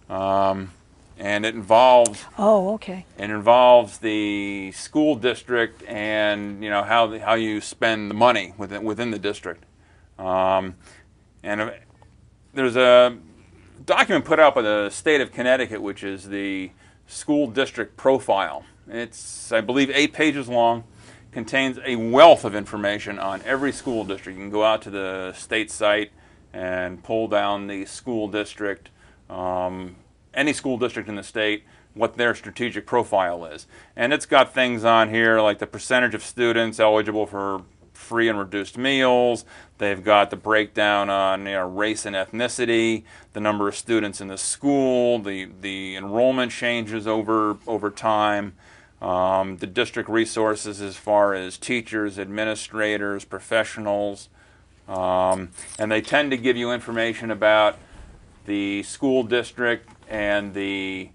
And it involves Oh, okay. the school district and how you spend the money within the district. Um, and there's a document put out by the state of Connecticut, which is the school district profile. It's, I believe, 8 pages long, contains a wealth of information on every school district. You can go out to the state site and pull down the school district, any school district in the state, what their strategic profile is. And it's got things on here like the percentage of students eligible for free and reduced meals. They've got the breakdown on race and ethnicity, the number of students in the school, the enrollment changes over time, the district resources as far as teachers, administrators, professionals, and they tend to give you information about the school district and the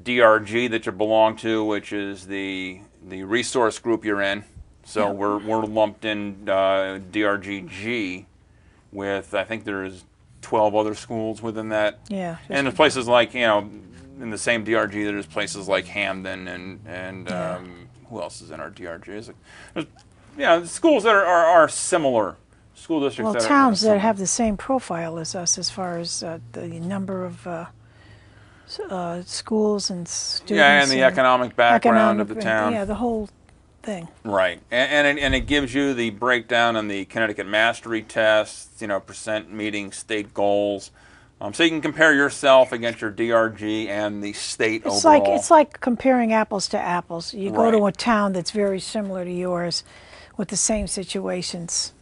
DRG that you belong to, which is the resource group you're in. So we're lumped in DRG-G with, I think there's 12 other schools within that. Yeah. And there's places like, in the same DRG, there's places like Hamden and who else is in our DRG? There's schools that are similar. School districts Well, that towns are that have the same profile as us as far as the number of schools and students. Yeah, and the economic background of the town. Yeah, the whole thing. Right, and it gives you the breakdown on the Connecticut Mastery Tests, percent meeting state goals, so you can compare yourself against your DRG and the state overall. It's like comparing apples to apples. You go to Right. a town that's very similar to yours, with the same situations.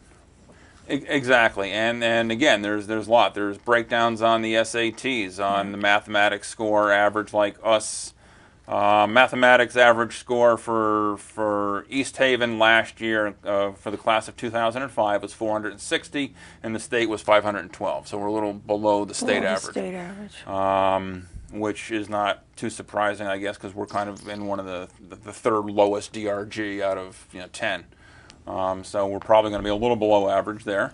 Exactly, and again, there's a lot. There's breakdowns on the SATs, on the mathematics score average, like us. Mathematics average score for East Haven last year for the class of 2005 was 460, and the state was 512. So we're a little below the state average. State average. Which is not too surprising, I guess, because we're kind of in one of the third lowest DRG out of 10. So we're probably going to be a little below average there.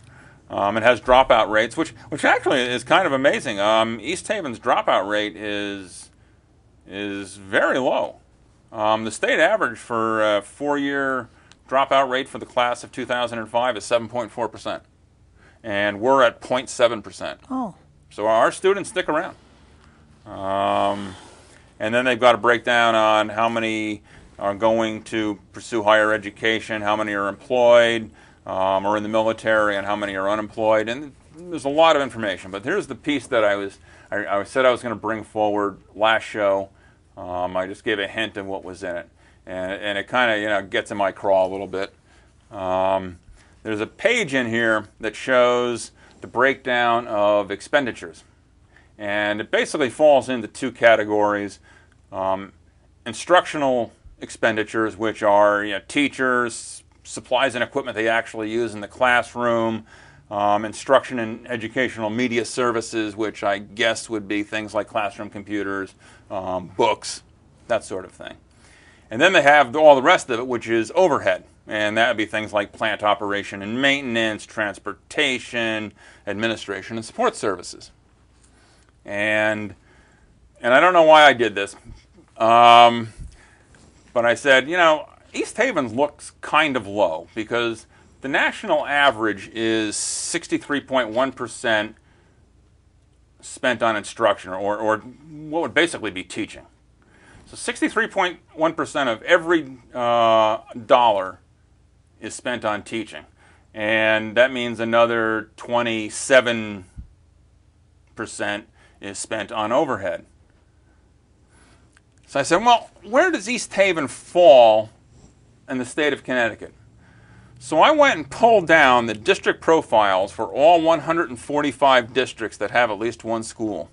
It has dropout rates, which actually is kind of amazing. East Haven's dropout rate is very low. The state average for a 4-year dropout rate for the class of 2005 is 7.4%, and we're at 0.7%. Oh. So our students stick around. And then they've got a breakdown on how many are going to pursue higher education, how many are employed or in the military, and how many are unemployed. And there's a lot of information. But here's the piece that I said I was going to bring forward last show. I just gave a hint of what was in it, and it kind of gets in my craw a little bit. There's a page in here that shows the breakdown of expenditures, and it basically falls into 2 categories: instructional expenditures, which are teachers, supplies and equipment they actually use in the classroom, instruction and educational media services, which I guess would be things like classroom computers, books, that sort of thing. And then they have all the rest of it, which is overhead. And that would be things like plant operation and maintenance, transportation, administration, and support services. And I don't know why I did this, but I said, East Haven's looks kind of low because the national average is 63.1% spent on instruction, or what would basically be teaching. So 63.1% of every dollar is spent on teaching. And that means another 27% is spent on overhead. So I said, well, where does East Haven fall in the state of Connecticut? So I went and pulled down the district profiles for all 145 districts that have at least one school.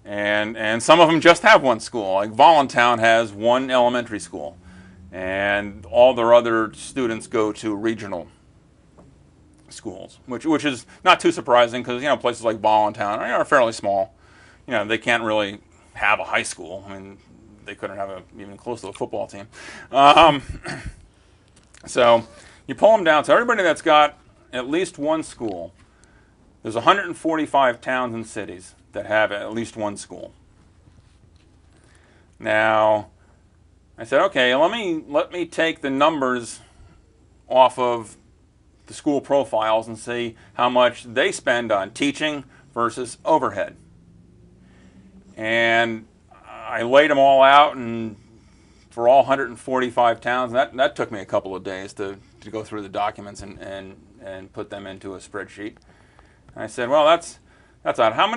And some of them just have one school. Like Voluntown has one elementary school. And all their other students go to regional schools, which is not too surprising because, places like Voluntown are fairly small. They can't really have a high school. I mean, they couldn't have even close to a football team. So you pull them down. So everybody that's got at least one school, there's 145 towns and cities. that have at least one school. Now, I said, okay, let me take the numbers off of the school profiles and see how much they spend on teaching versus overhead. And I laid them all out, and for all 145 towns, that took me a couple of days to go through the documents and put them into a spreadsheet. And I said, well, that's odd. How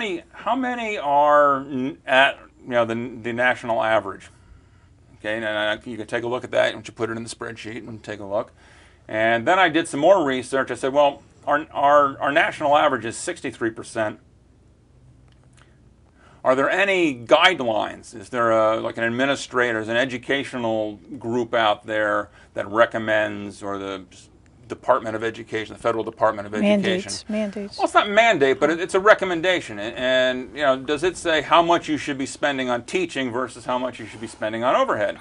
many are at the national average? Okay, and you can take a look at that once you put it in the spreadsheet and take a look. And then I did some more research. I said, well, our national average is 63%. Are there any guidelines? Is there like an administrator, an educational group out there that recommends, or the Department of Education, the Federal Department of Education? Mandates. Well, it's not mandate, but it's a recommendation. And does it say how much you should be spending on teaching versus how much you should be spending on overhead?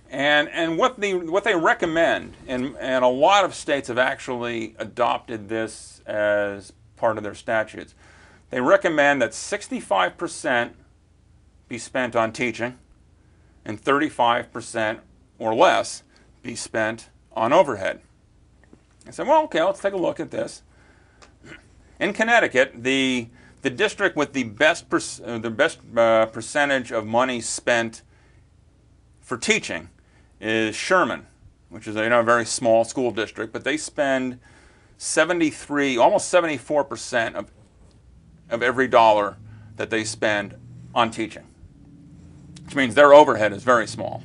And what they recommend, and a lot of states have actually adopted this as part of their statutes. They recommend that 65% be spent on teaching and 35% or less be spent on overhead. I said, well, okay, let's take a look at this. In Connecticut, the district with the best percentage of money spent for teaching is Sherman, which is a very small school district, but they spend almost 74% of every dollar that they spend on teaching, which means their overhead is very small.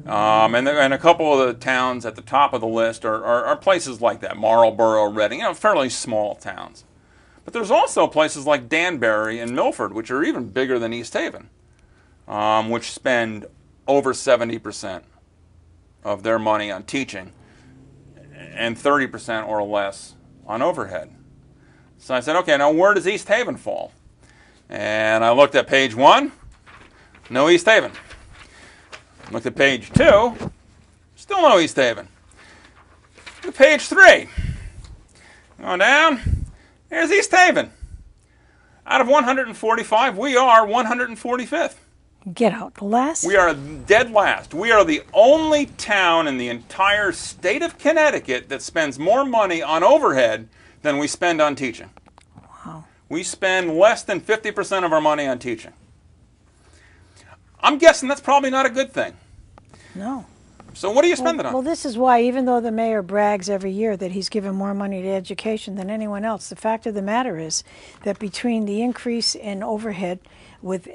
And a couple of the towns at the top of the list are places like that, Marlborough, Reading, fairly small towns. But there's also places like Danbury and Milford, which are even bigger than East Haven, which spend over 70% of their money on teaching and 30% or less on overhead. So I said, okay, now where does East Haven fall? And I looked at page 1, no East Haven. Looked at page 2, still no East Haven. Look at page 3. Going down, there's East Haven. Out of 145, we are 145th. Get out. Last? We are dead last. We are the only town in the entire state of Connecticut that spends more money on overhead than we spend on teaching. Wow. We spend less than 50% of our money on teaching. I'm guessing that's probably not a good thing. No. So what do you spend it on? Well, this is why, even though the mayor brags every year that he's given more money to education than anyone else, the fact of the matter is that between the increase in overhead with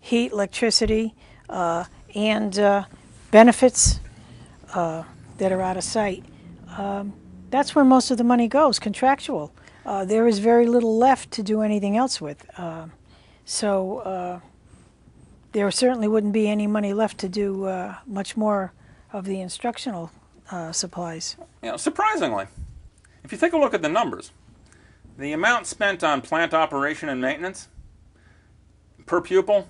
heat, electricity, and benefits that are out of sight, that's where most of the money goes, contractual. There is very little left to do anything else with. So there certainly wouldn't be any money left to do much more of the instructional supplies. Surprisingly, if you take a look at the numbers, the amount spent on plant operation and maintenance per pupil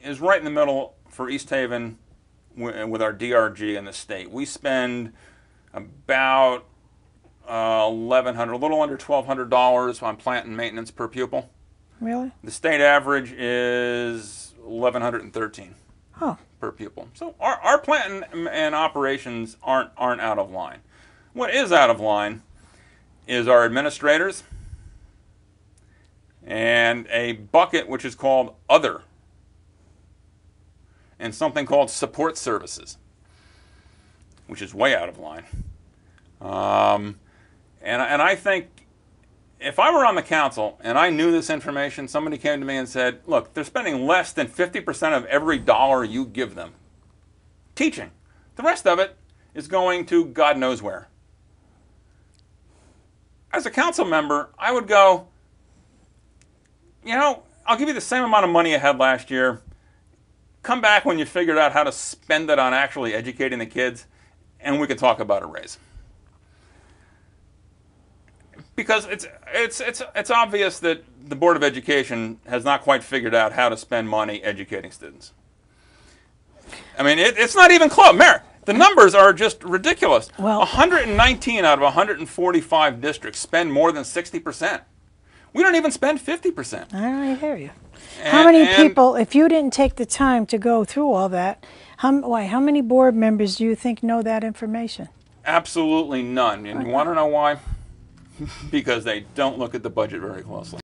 is right in the middle for East Haven with our DRG in the state. We spend about $1,100, a little under $1,200 on plant and maintenance per pupil. Really? The state average is $1,113 per pupil. So our plant and operations aren't out of line. What is out of line is our administrators and a bucket which is called other, and something called support services, which is way out of line. And I think if I were on the council and I knew this information, somebody came to me and said, look, they're spending less than 50% of every dollar you give them teaching. The rest of it is going to God knows where. As a council member, I would go, I'll give you the same amount of money you had last year. Come back when you figured out how to spend it on actually educating the kids, and we can talk about a raise. Because it's obvious that the Board of Education has not quite figured out how to spend money educating students. I mean, it's not even close. Mayor, the numbers are just ridiculous. Well, 119 out of 145 districts spend more than 60%. We don't even spend 50%. I hear you. How many people, if you didn't take the time to go through all that, how many board members do you think know that information? Absolutely none. And you want to know why? Because they don't look at the budget very closely.